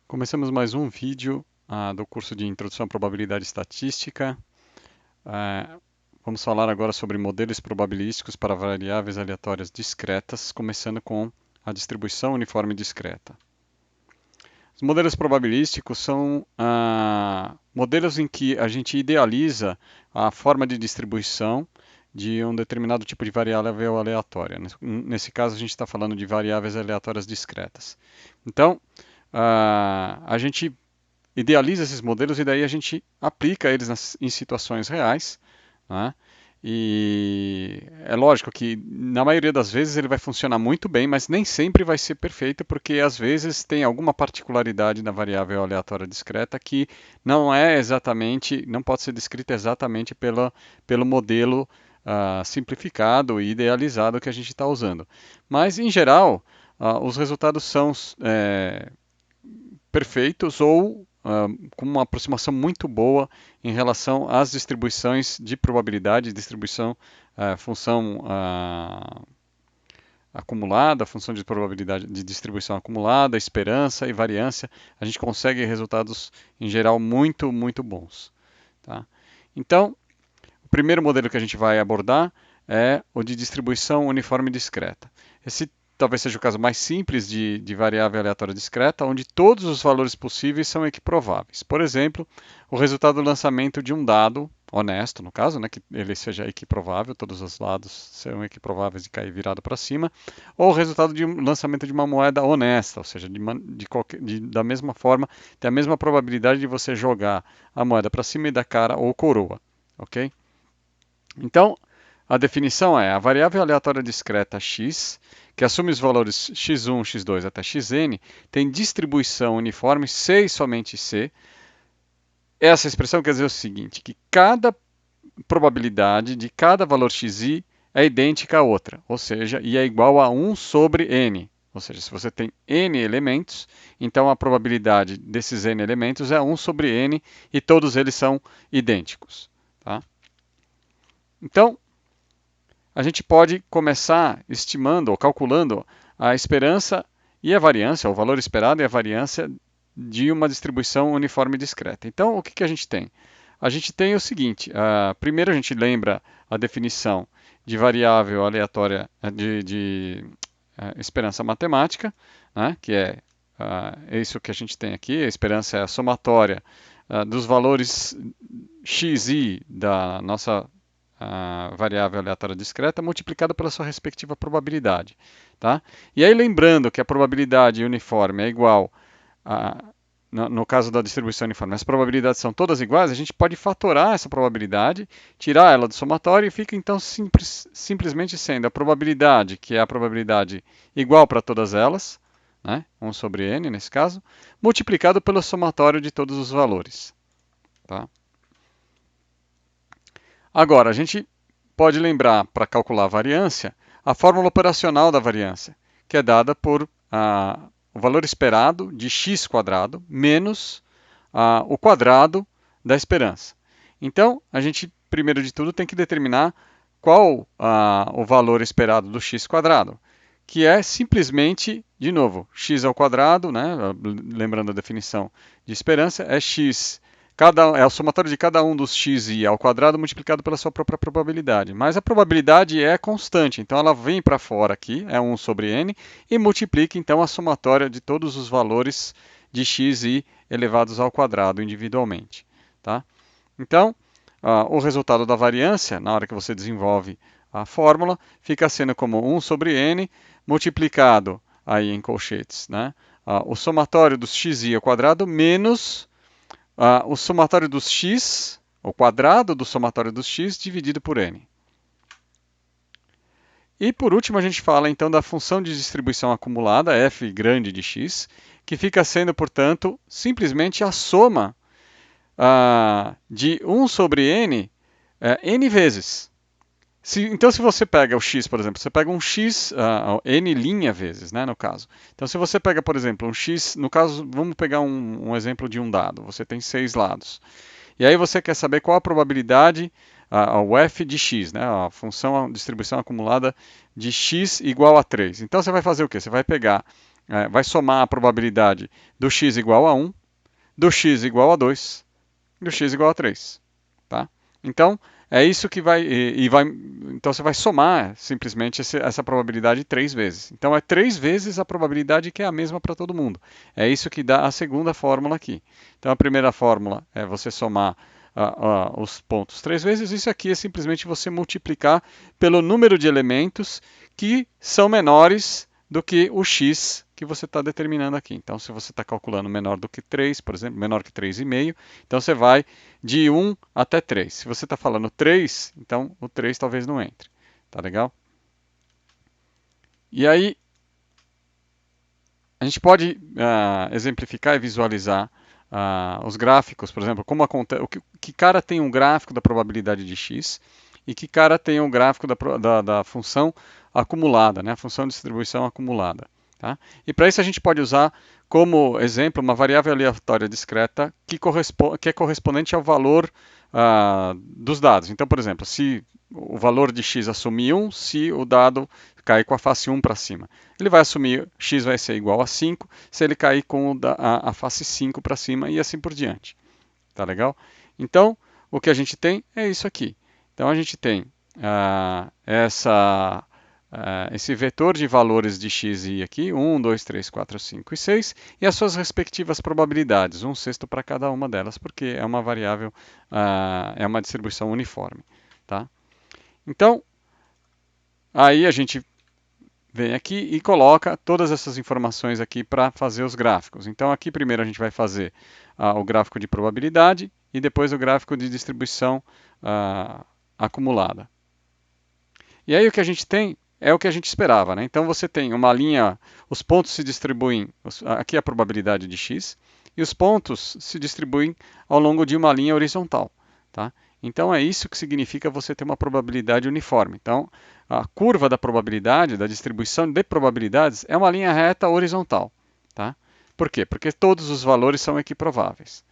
Começamos mais um vídeo do curso de Introdução à Probabilidade Estatística. Vamos falar agora sobre modelos probabilísticos para variáveis aleatórias discretas, começando com a distribuição uniforme discreta. Os modelos probabilísticos são modelos em que a gente idealiza a forma de distribuição de um determinado tipo de variável aleatória. Nesse caso, a gente está falando de variáveis aleatórias discretas. Então, a gente idealiza esses modelos e daí a gente aplica eles em situações reais, né? E é lógico que na maioria das vezes ele vai funcionar muito bem, mas nem sempre vai ser perfeito, porque às vezes tem alguma particularidade na variável aleatória discreta que não é exatamente, não pode ser descrita exatamente pelo modelo simplificado e idealizado que a gente está usando. Mas em geral, os resultados são perfeitos ou com uma aproximação muito boa em relação às distribuições de probabilidade, distribuição, função acumulada, função de probabilidade de distribuição acumulada, esperança e variância. A gente consegue resultados, em geral, muito, muito bons. Tá? Então, o primeiro modelo que a gente vai abordar é o de distribuição uniforme discreta. Esse talvez seja o caso mais simples de variável aleatória discreta, onde todos os valores possíveis são equiprováveis. Por exemplo, o resultado do lançamento de um dado honesto, no caso, né, que ele seja equiprovável, todos os lados serão equiprováveis de cair virado para cima, ou o resultado de um lançamento de uma moeda honesta, ou seja, da mesma forma, tem a mesma probabilidade de você jogar a moeda para cima e dar cara ou coroa, ok? Então, a definição é a variável aleatória discreta x, que assume os valores x1, x2 até xn, tem distribuição uniforme C e somente C. Essa expressão quer dizer o seguinte, que cada probabilidade de cada valor xi é idêntica à outra, ou seja, e é igual a 1 sobre n. Ou seja, se você tem n elementos, então a probabilidade desses n elementos é 1 sobre n e todos eles são idênticos. Tá? Então, a gente pode começar estimando ou calculando a esperança e a variância, o valor esperado e a variância de uma distribuição uniforme discreta. Então, o que a gente tem? A gente tem o seguinte: primeiro a gente lembra a definição de variável aleatória de esperança matemática, né, que é isso que a gente tem aqui. A esperança é a somatória dos valores xi da nossa variável aleatória discreta multiplicada pela sua respectiva probabilidade. Tá? E aí lembrando que a probabilidade uniforme é igual no caso da distribuição uniforme, as probabilidades são todas iguais, a gente pode fatorar essa probabilidade, tirar ela do somatório e fica então simplesmente sendo a probabilidade, que é a probabilidade igual para todas elas, né, 1 sobre n nesse caso, multiplicado pelo somatório de todos os valores. Tá? Agora, a gente pode lembrar, para calcular a variância, a fórmula operacional da variância, que é dada por o valor esperado de x quadrado menos o quadrado da esperança. Então, a gente, primeiro de tudo, tem que determinar qual o valor esperado do x quadrado, que é simplesmente, de novo, x ao quadrado, né? Lembrando a definição de esperança, é x é o somatório de cada um dos xi ao quadrado multiplicado pela sua própria probabilidade. Mas a probabilidade é constante, então ela vem para fora aqui, é 1 sobre n, e multiplica então a somatória de todos os valores de xi elevados ao quadrado individualmente. Tá? Então, o resultado da variância, na hora que você desenvolve a fórmula, fica sendo como 1 sobre n multiplicado, aí em colchetes, né? O somatório dos xi ao quadrado menos o somatório dos x, o quadrado do somatório dos x dividido por n. E por último a gente fala então da função de distribuição acumulada, f grande de x, que fica sendo, portanto, simplesmente a soma de 1 sobre n, n vezes. Então, se você pega o x, por exemplo, você pega um x, n' vezes, né, no caso. Então, se você pega, por exemplo, um x, no caso, vamos pegar um exemplo de um dado. Você tem 6 lados. E aí você quer saber qual a probabilidade, o f de x, né, a função, a distribuição acumulada de x igual a 3. Então, você vai fazer o quê? Você vai pegar vai somar a probabilidade do x igual a 1, do x igual a 2, do x igual a 3. Tá? Então, é isso que então você vai somar simplesmente essa probabilidade 3 vezes. Então, é 3 vezes a probabilidade que é a mesma para todo mundo. É isso que dá a segunda fórmula aqui. Então, a primeira fórmula é você somar os pontos 3 vezes. Isso aqui é simplesmente você multiplicar pelo número de elementos que são menores do que o x que você está determinando aqui. Então, se você está calculando menor do que 3, por exemplo, menor que 3,5, então você vai de 1 até 3. Se você está falando 3, então o 3 talvez não entre. Tá legal? E aí, a gente pode exemplificar e visualizar os gráficos, por exemplo, como acontece, que cara tem um gráfico da probabilidade de x e que cara tem um gráfico da função acumulada, né, a função de distribuição acumulada. Tá? E para isso a gente pode usar como exemplo uma variável aleatória discreta que é correspondente ao valor dos dados. Então, por exemplo, se o valor de x assumir 1, se o dado cair com a face 1 para cima. Ele vai assumir x vai ser igual a 5 se ele cair com a face 5 para cima e assim por diante. Tá legal? Então, o que a gente tem é isso aqui. Então, a gente tem esse vetor de valores de x e y aqui, 1, 2, 3, 4, 5 e 6, e as suas respectivas probabilidades, 1/6 para cada uma delas, porque é uma variável, é uma distribuição uniforme. Tá? Então, aí a gente vem aqui e coloca todas essas informações aqui para fazer os gráficos. Então aqui primeiro a gente vai fazer o gráfico de probabilidade e depois o gráfico de distribuição acumulada. E aí o que a gente tem é o que a gente esperava, né? Então você tem uma linha, os pontos se distribuem, aqui é a probabilidade de x, e os pontos se distribuem ao longo de uma linha horizontal, tá? Então é isso que significa você ter uma probabilidade uniforme. Então a curva da probabilidade, da distribuição de probabilidades, é uma linha reta horizontal, tá? Por quê? Porque todos os valores são equiprováveis.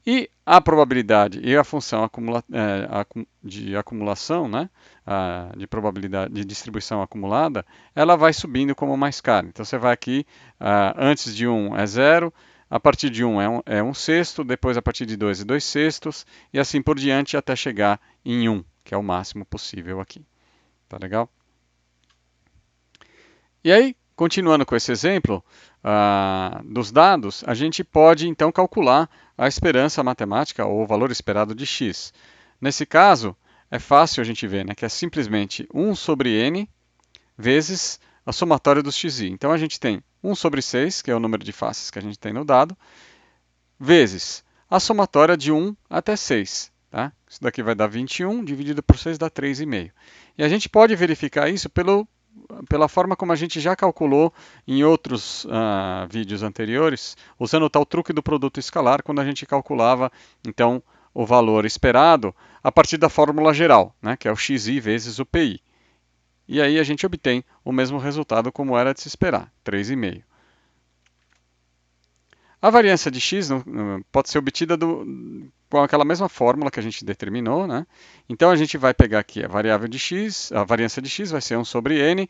E a probabilidade e a função de acumulação, né, de probabilidade de distribuição acumulada, ela vai subindo como uma escala. Então você vai aqui, antes de 1 é 0, a partir de 1 é 1/6, depois a partir de 2 é 2/6, e assim por diante até chegar em 1, que é o máximo possível aqui. Tá legal? E aí, continuando com esse exemplo dos dados, a gente pode então calcular a esperança matemática ou o valor esperado de x. Nesse caso, é fácil a gente ver, né, que é simplesmente 1 sobre n vezes a somatória dos xi. Então a gente tem 1 sobre 6, que é o número de faces que a gente tem no dado, vezes a somatória de 1 até 6. Tá? Isso daqui vai dar 21, dividido por 6 dá 3,5. E a gente pode verificar isso pela forma como a gente já calculou em outros vídeos anteriores, usando o tal truque do produto escalar, quando a gente calculava, então, o valor esperado a partir da fórmula geral, né, que é o xi vezes o pi. E aí a gente obtém o mesmo resultado como era de se esperar, 3,5. A variância de x pode ser obtida com aquela mesma fórmula que a gente determinou, né? Então a gente vai pegar aqui a variável de x, a variância de x vai ser 1 sobre n,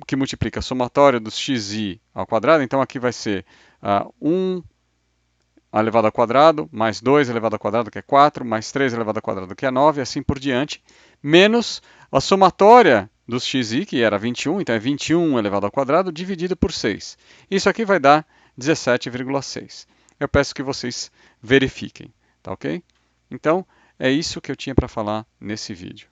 que multiplica a somatória dos xi ao quadrado. Então aqui vai ser 1 elevado ao quadrado, mais 2 elevado ao quadrado, que é 4, mais 3 elevado ao quadrado, que é 9, e assim por diante, menos a somatória dos xi, que era 21, então é 21 elevado ao quadrado, dividido por 6. Isso aqui vai dar 17,6. Eu peço que vocês verifiquem, tá ok? Então, é isso que eu tinha para falar nesse vídeo.